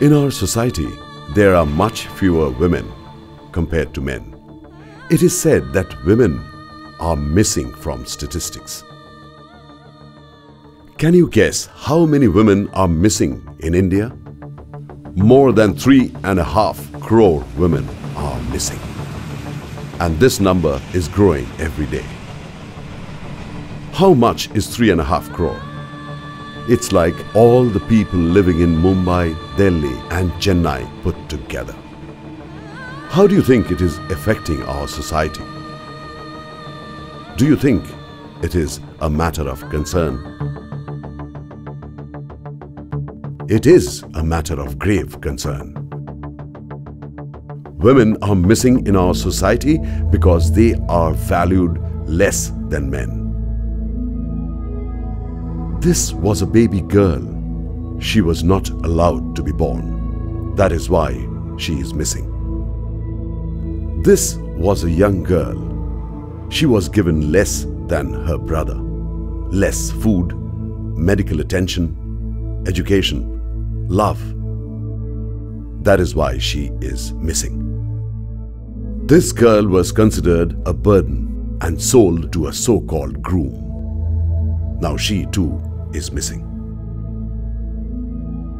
In our society, there are much fewer women compared to men. It is said that women are missing from statistics. Can you guess how many women are missing in India? More than 3.5 crore women are missing. And this number is growing every day. How much is 3.5 crore? It's like all the people living in Mumbai, Delhi and Chennai put together. How do you think it is affecting our society? Do you think it is a matter of concern? It is a matter of grave concern. Women are missing in our society because they are valued less than men. This was a baby girl. She was not allowed to be born. That is why she is missing. This was a young girl. She was given less than her brother. Less food, medical attention, education, love. That is why she is missing. This girl was considered a burden and sold to a so-called groom. Now she too is missing.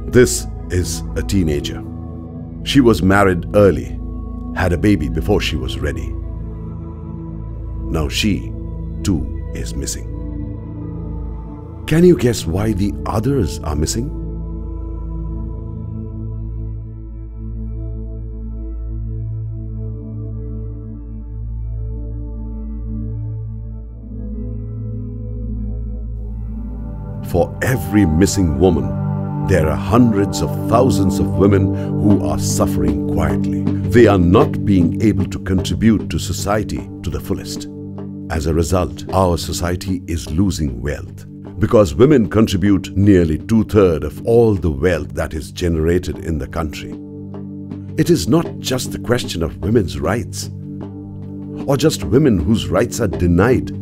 This is a teenager. She was married early, had a baby before she was ready. Now she too is missing. Can you guess why the others are missing? For every missing woman, there are hundreds of thousands of women who are suffering quietly. They are not being able to contribute to society to the fullest. As a result, our society is losing wealth because women contribute nearly 2/3 of all the wealth that is generated in the country. It is not just the question of women's rights or just women whose rights are denied,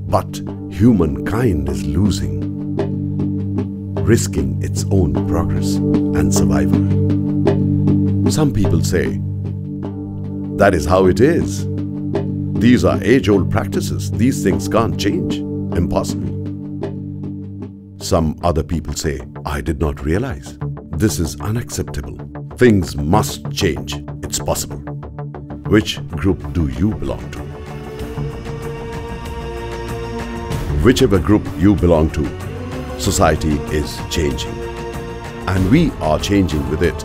but humankind is losing, risking its own progress and survival. Some people say, that is how it is. These are age-old practices. These things can't change. Impossible. Some other people say, I did not realize. This is unacceptable. Things must change. It's possible. Which group do you belong to? Whichever group you belong to, society is changing. And we are changing with it.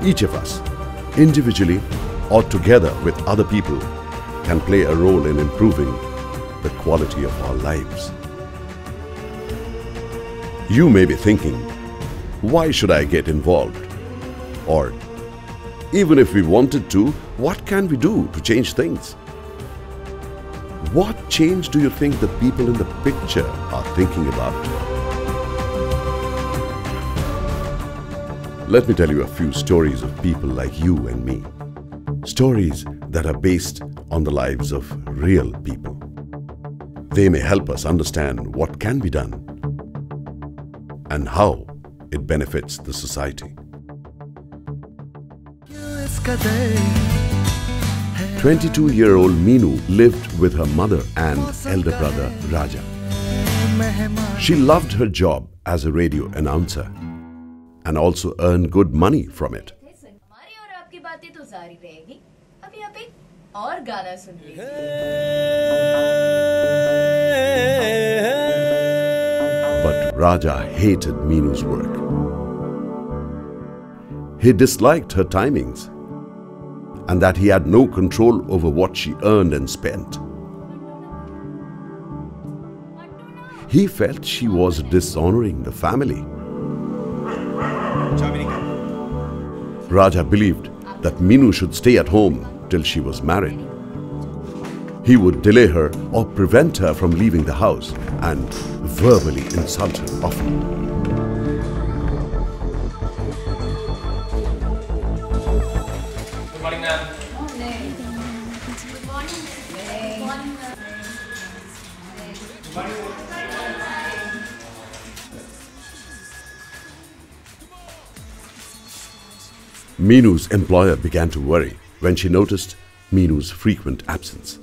Each of us, individually or together with other people, can play a role in improving the quality of our lives. You may be thinking, why should I get involved? Or, even if we wanted to, what can we do to change things? What change do you think the people in the picture are thinking about? Let me tell you a few stories of people like you and me. Stories that are based on the lives of real people. They may help us understand what can be done and how it benefits the society. 22-year-old Meenu lived with her mother and elder brother Raja. She loved her job as a radio announcer and also earned good money from it. But Raja hated Meenu's work. He disliked her timings and that he had no control over what she earned and spent. He felt she was dishonoring the family. Raja believed that Meenu should stay at home till she was married. He would delay her or prevent her from leaving the house and verbally insult her often. Minu's employer began to worry when she noticed Minu's frequent absence.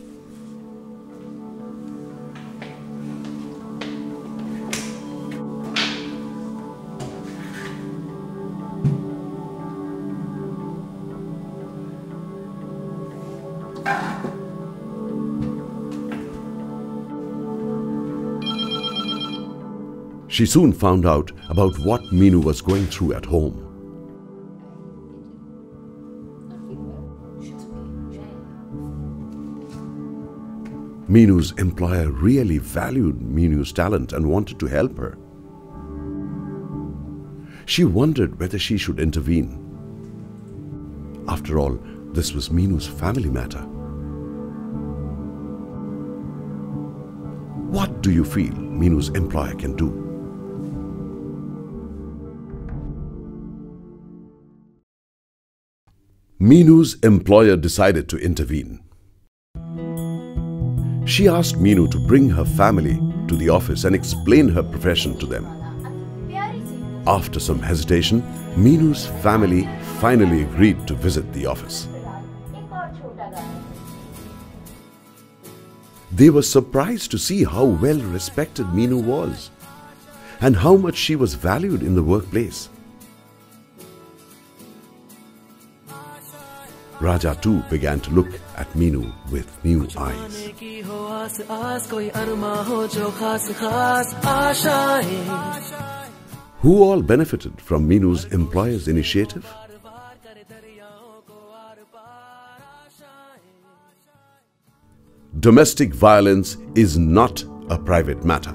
She soon found out about what Minu was going through at home. Minu's employer really valued Minu's talent and wanted to help her. She wondered whether she should intervene. After all, this was Minu's family matter. What do you feel Minu's employer can do? Minu's employer decided to intervene. She asked Minu to bring her family to the office and explain her profession to them. After some hesitation, Minu's family finally agreed to visit the office. They were surprised to see how well respected Minu was and how much she was valued in the workplace. Raja too began to look at Minu with new eyes. Who all benefited from Minu's employer's initiative? Domestic violence is not a private matter.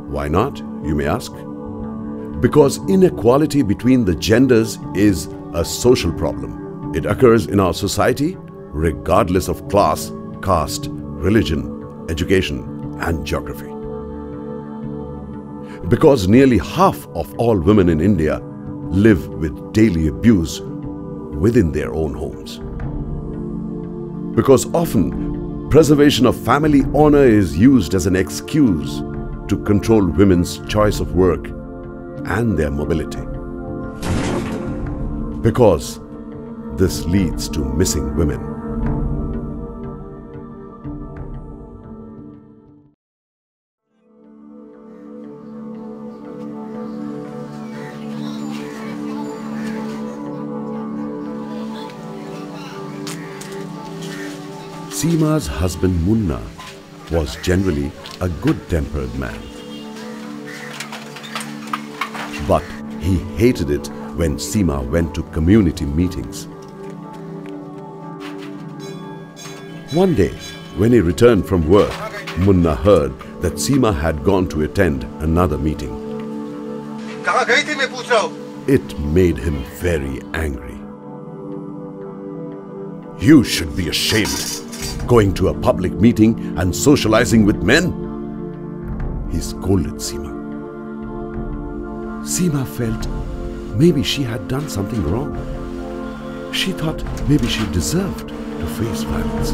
Why not, you may ask? Because inequality between the genders is a social problem. It occurs in our society regardless of class, caste, religion, education, and geography. Because nearly half of all women in India live with daily abuse within their own homes. Because often preservation of family honor is used as an excuse to control women's choice of work and their mobility. Because this leads to missing women. Seema's husband Munna was generally a good-tempered man. But he hated it when Seema went to community meetings. One day, when he returned from work, Munna heard that Seema had gone to attend another meeting. It made him very angry. You should be ashamed, going to a public meeting and socializing with men. He scolded Seema. Seema felt maybe she had done something wrong. She thought maybe she deserved to face violence.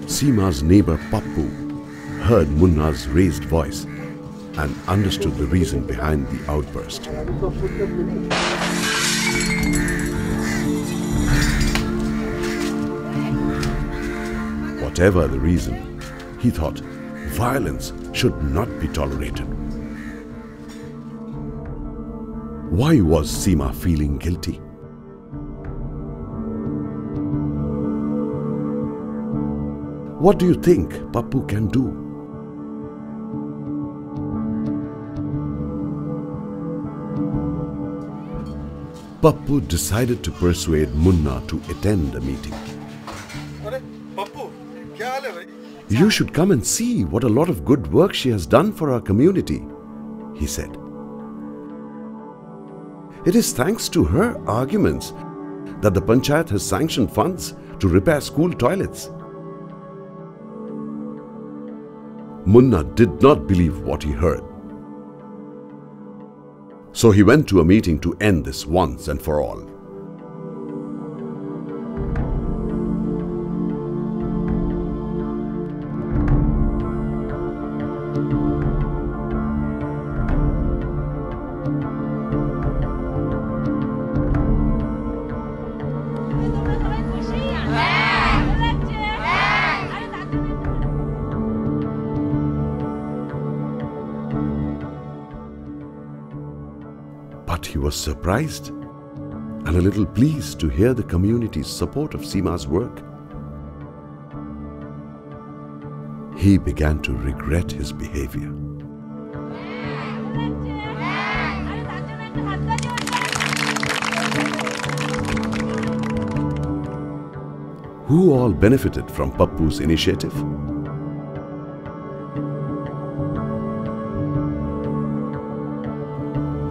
Seema's neighbor Pappu heard Munna's raised voice and understood the reason behind the outburst. Whatever the reason, he thought violence should not be tolerated. Why was Seema feeling guilty? What do you think Pappu can do? Pappu decided to persuade Munna to attend a meeting. You should come and see what a lot of good work she has done for our community, he said. It is thanks to her arguments that the Panchayat has sanctioned funds to repair school toilets. Munna did not believe what he heard. So he went to a meeting to end this once and for all. But he was surprised and a little pleased to hear the community's support of Seema's work. He began to regret his behavior. Who all benefited from Pappu's initiative?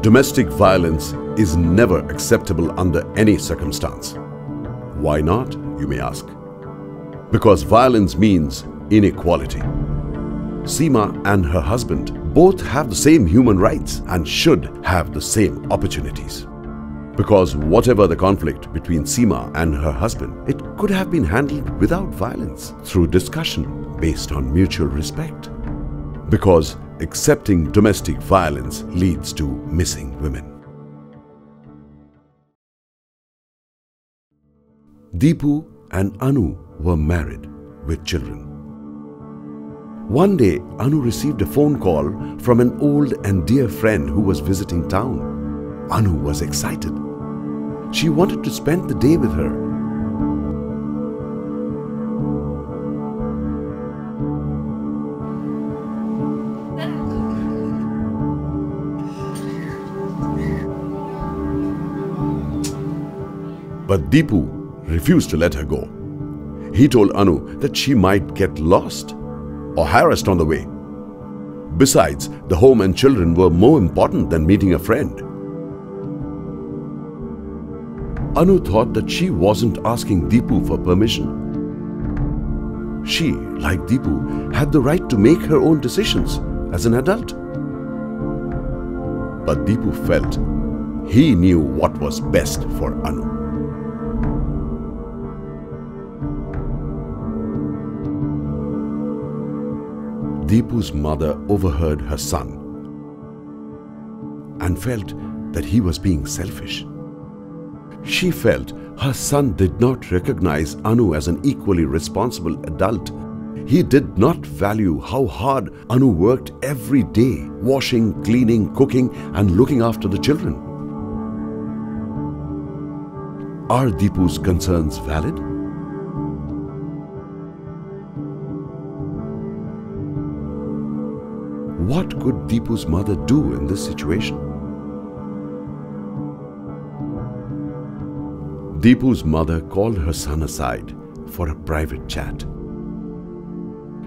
Domestic violence is never acceptable under any circumstance. Why not, you may ask? Because violence means inequality. Seema and her husband both have the same human rights and should have the same opportunities. Because whatever the conflict between Seema and her husband, it could have been handled without violence, through discussion based on mutual respect. Because accepting domestic violence leads to missing women. Deepu and Anu were married with children. One day, Anu received a phone call from an old and dear friend who was visiting town. Anu was excited. She wanted to spend the day with her. But Deepu refused to let her go. He told Anu that she might get lost or harassed on the way. Besides, the home and children were more important than meeting a friend. Anu thought that she wasn't asking Deepu for permission. She, like Deepu, had the right to make her own decisions as an adult. But Deepu felt he knew what was best for Anu. Deepu's mother overheard her son and felt that he was being selfish. She felt her son did not recognize Anu as an equally responsible adult. He did not value how hard Anu worked every day, washing, cleaning, cooking, and looking after the children. Are Deepu's concerns valid? What could Deepu's mother do in this situation? Deepu's mother called her son aside for a private chat.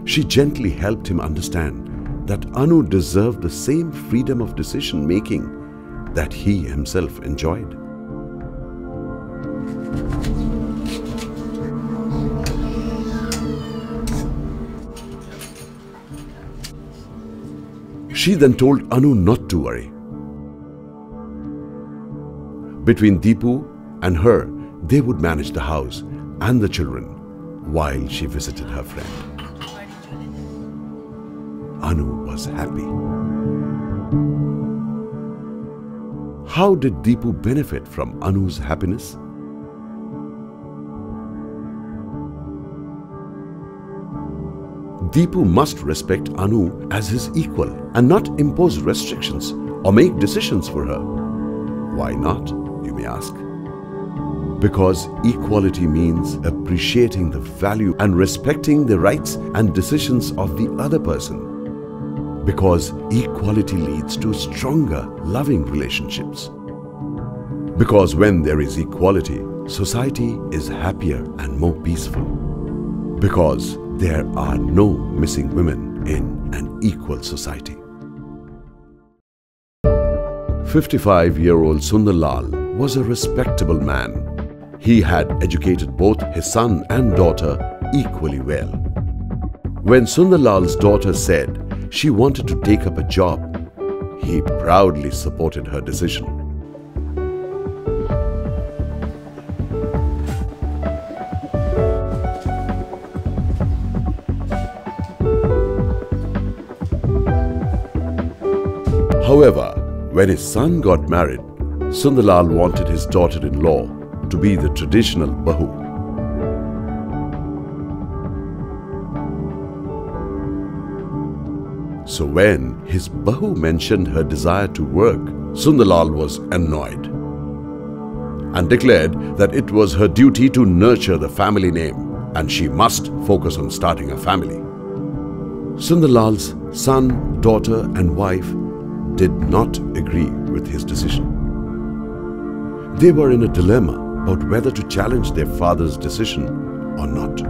She gently helped him understand that Anu deserved the same freedom of decision-making that he himself enjoyed. She then told Anu not to worry. Between Deepu and her, they would manage the house and the children while she visited her friend. Anu was happy. How did Deepu benefit from Anu's happiness? Deepu must respect Anu as his equal and not impose restrictions or make decisions for her. Why not, you may ask? Because equality means appreciating the value and respecting the rights and decisions of the other person. Because equality leads to stronger, loving relationships. Because when there is equality, society is happier and more peaceful. Because there are no missing women in an equal society. 55-year-old Sundarlal was a respectable man. He had educated both his son and daughter equally well. When Sundarlal's daughter said she wanted to take up a job, he proudly supported her decision. However, when his son got married, Sundarlal wanted his daughter-in-law to be the traditional Bahu. So when his Bahu mentioned her desire to work, Sundarlal was annoyed and declared that it was her duty to nurture the family name and she must focus on starting a family. Sundarlal's son, daughter and wife did not agree with his decision. They were in a dilemma about whether to challenge their father's decision or not.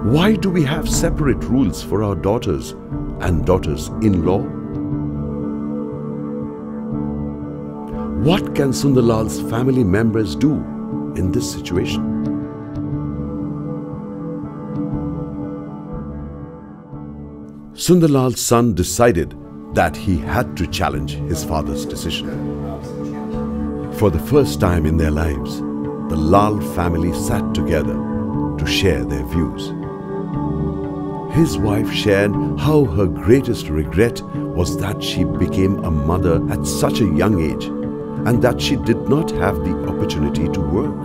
Why do we have separate rules for our daughters and daughters-in-law? What can Sundarlal's family members do in this situation? Sundarlal's son decided that he had to challenge his father's decision. For the first time in their lives, the Lal family sat together to share their views. His wife shared how her greatest regret was that she became a mother at such a young age and that she did not have the opportunity to work.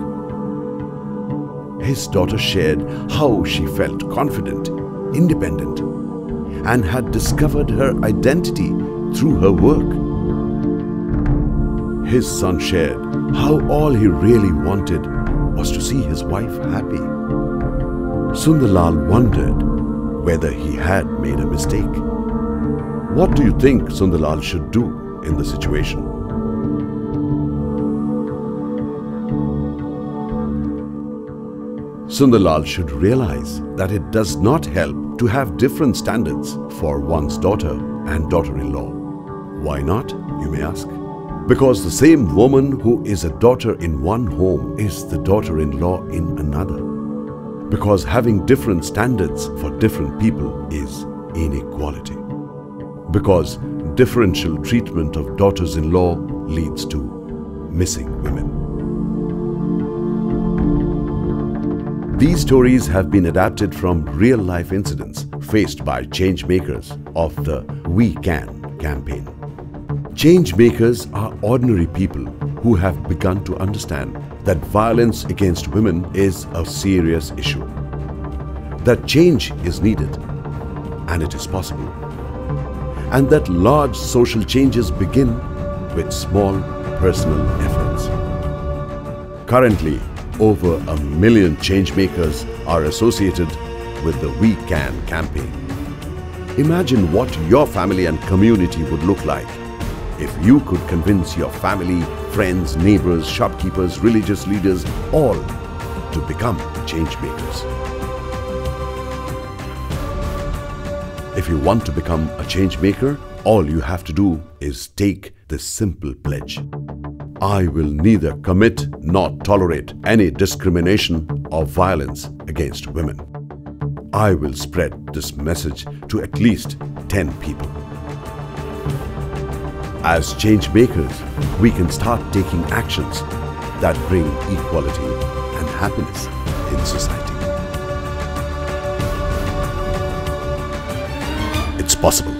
His daughter shared how she felt confident, independent, and had discovered her identity through her work. His son shared how all he really wanted was to see his wife happy. Sundarlal wondered whether he had made a mistake. What do you think Sundarlal should do in the situation? Sundarlal should realize that it does not help to have different standards for one's daughter and daughter-in-law. Why not, you may ask? Because the same woman who is a daughter in one home is the daughter-in-law in another. Because having different standards for different people is inequality. Because differential treatment of daughters-in-law leads to missing women. These stories have been adapted from real-life incidents faced by change makers of the We Can campaign. Change makers are ordinary people who have begun to understand that violence against women is a serious issue, that change is needed and it is possible, and that large social changes begin with small personal efforts. Currently, over 1 million change makers are associated with the We Can campaign. Imagine what your family and community would look like if you could convince your family, friends, neighbors, shopkeepers, religious leaders, all to become change makers. If you want to become a change maker, all you have to do is take this simple pledge. I will neither commit nor tolerate any discrimination or violence against women. I will spread this message to at least 10 people. As change makers, we can start taking actions that bring equality and happiness in society. It's possible.